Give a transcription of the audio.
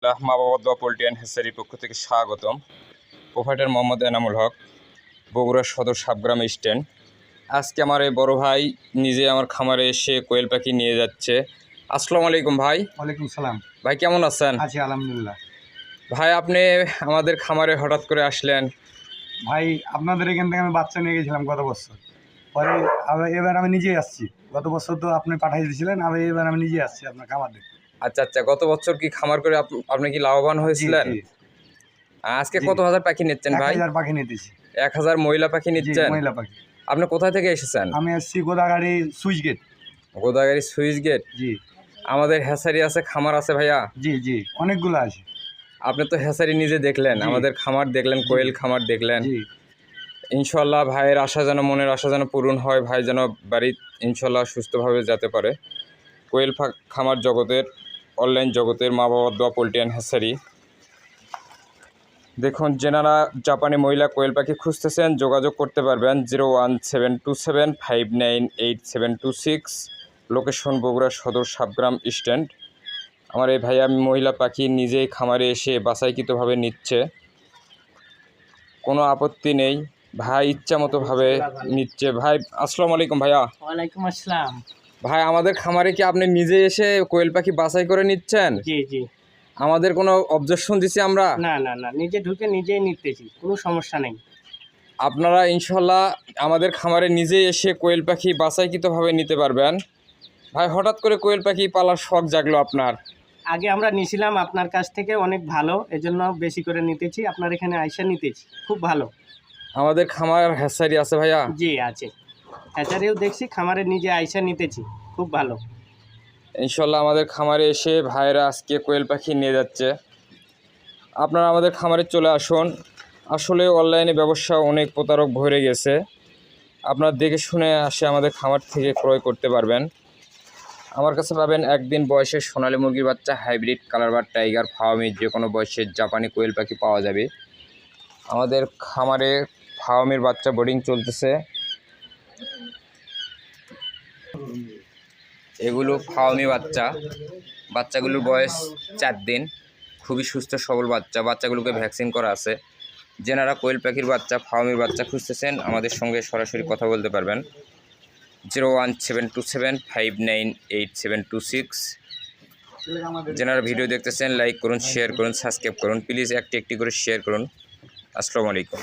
মা বাবা দোয়া পোল্ট্রি অ্যান্ড হ্যাচারির পক্ষ থেকে স্বাগতম। প্রোভাইডার মোহাম্মদ এনামুল হক, বগুড়া সদর সাবগ্রাম স্ট্যান্ড। আজকে আমার এই বড় ভাই নিজে আমার খামারে এসে কোয়েল পাখি নিয়ে যাচ্ছে। আসসালামু আলাইকুম ভাই। ওয়ালাইকুম সালাম। ভাই কেমন আছেন? আছি আলহামদুলিল্লাহ। ভাই আপনি আমাদের খামারে হঠাৎ করে আসলেন? ভাই আপনাদের এখান থেকে আমি বাচ্চা নিয়ে গেছিলাম গত বছর, পরে এবার আমি নিজেই আসছি। গত বছর তো আপনি পাঠিয়ে দিয়েছিলেন, এবার আমি নিজেই আসছি আপনার খামার দেখতে। আচ্ছা আচ্ছা, গত বছর কি খামার করে আপনি কি লাভবান হয়েছিলেন? আজকে কত হাজার পাখি নিচ্ছেন ভাই? 1000 পাখি নিতেছি। 1000 মহিলা পাখি নিচ্ছেন? মহিলা পাখি। আপনি কোথা থেকে এসেছেন? আমি আসছি Godagari switch gate. Godagari switch gate. জি। আমাদের হ্যাচারি আছে, খামার আছে ভাইয়া? জি জি, অনেকগুলো আছে। আপনি তো হ্যাচারি নিজে দেখলেন, আমাদের খামার দেখলেন, কোয়েল খামার দেখলেন। ইনশাল্লাহ ভাইয়ের আশা যেন, মনের আশা যেন পূরণ হয়, ভাই যেন বাড়ি ইনশাল্লাহ সুস্থভাবে যেতে পারে। কোয়েল খামার জগতের, অনলাইন জগতের মা বাবার দোয়া পোল্ট্রি অ্যান্ড হ্যাচারি। দেখুন, যেনারা জাপানি মহিলা কোয়েল পাখি খুঁজতেছেন যোগাযোগ করতে পারবেন 01727598726। লোকেশন বগুড়া সদর সাবগ্রাম স্ট্যান্ড। আমার এই ভাইয়া মহিলা পাখি নিজেই খামারে এসে বাছাইকৃতভাবে নিচ্ছে, কোনো আপত্তি নেই। ভাই ইচ্ছা মতো ভাবে নিচ্ছে। ভাই আসসালামু আলাইকুম ভাইয়া। ওয়ালাইকুম আসসালাম। ভাই আমাদের খামারে কি আপনি নিজে এসে কোয়েল পাখি বাছাই করে নিচ্ছেন? জি জি। আমাদের কোনো অবজেকশন দিছি আমরা? না না না, নিজে ঢুকে নিজেই নিতেছি, কোনো সমস্যা নেই। আপনারা ইনশাল্লাহ আমাদের খামারে নিজেই এসে কোয়েল পাখি বাছাইকৃতভাবে নিতে পারবেন। ভাই হঠাৎ করে কোয়েল পাখি পালার শখ জাগলো আপনার? আগে আমরা নিছিলাম আপনার কাছ থেকে, অনেক ভালো, এজন্য বেশি করে নিতেছি। আপনার এখানে আইসা নিতেছি, খুব ভালো। আমাদের খামার হ্যাচারি আছে ভাইয়া? জি আছে, হ্যাচারিও দেখছি, খামারে নিজে আইসা নিতেছি, খুব ভালো। ইনশাল্লাহ আমাদের খামারে এসে ভাইরা আজকে কোয়েল পাখি নিয়ে যাচ্ছে। আপনারা আমাদের খামারে চলে আসুন। আসলে অনলাইনে ব্যবসা অনেক প্রতারক ভরে গেছে, আপনারা দেখে শুনে আসে আমাদের খামার থেকে ক্রয় করতে পারবেন। আমার কাছে পাবেন একদিন বয়সের সোনালী মুরগির বাচ্চা, হাইব্রিড, কালারবার্ড, টাইগার, ফার্মি, যে কোনো বয়সের জাপানি কোয়েল পাখি পাওয়া যাবে। আমাদের খামারে ফার্মির বাচ্চা বোর্ডিং চলতেছে। এগুলো ফার্মি বাচ্চা, বাচ্চাগুলোর বয়স 4 দিন, খুবই সুস্থ সবল বাচ্চা। বাচ্চাগুলোকে ভ্যাকসিন করা আছে। যেনারা কোয়েল পাখির বাচ্চা, ফার্মির বাচ্চা খুঁজতেছেন আমাদের সঙ্গে সরাসরি কথা বলতে পারবেন 01727598726। যেনারা ভিডিও দেখতেছেন লাইক করুন, শেয়ার করুন, সাবস্ক্রাইব করুন, প্লিজ একটি করে শেয়ার করুন। আসসালামু আলাইকুম।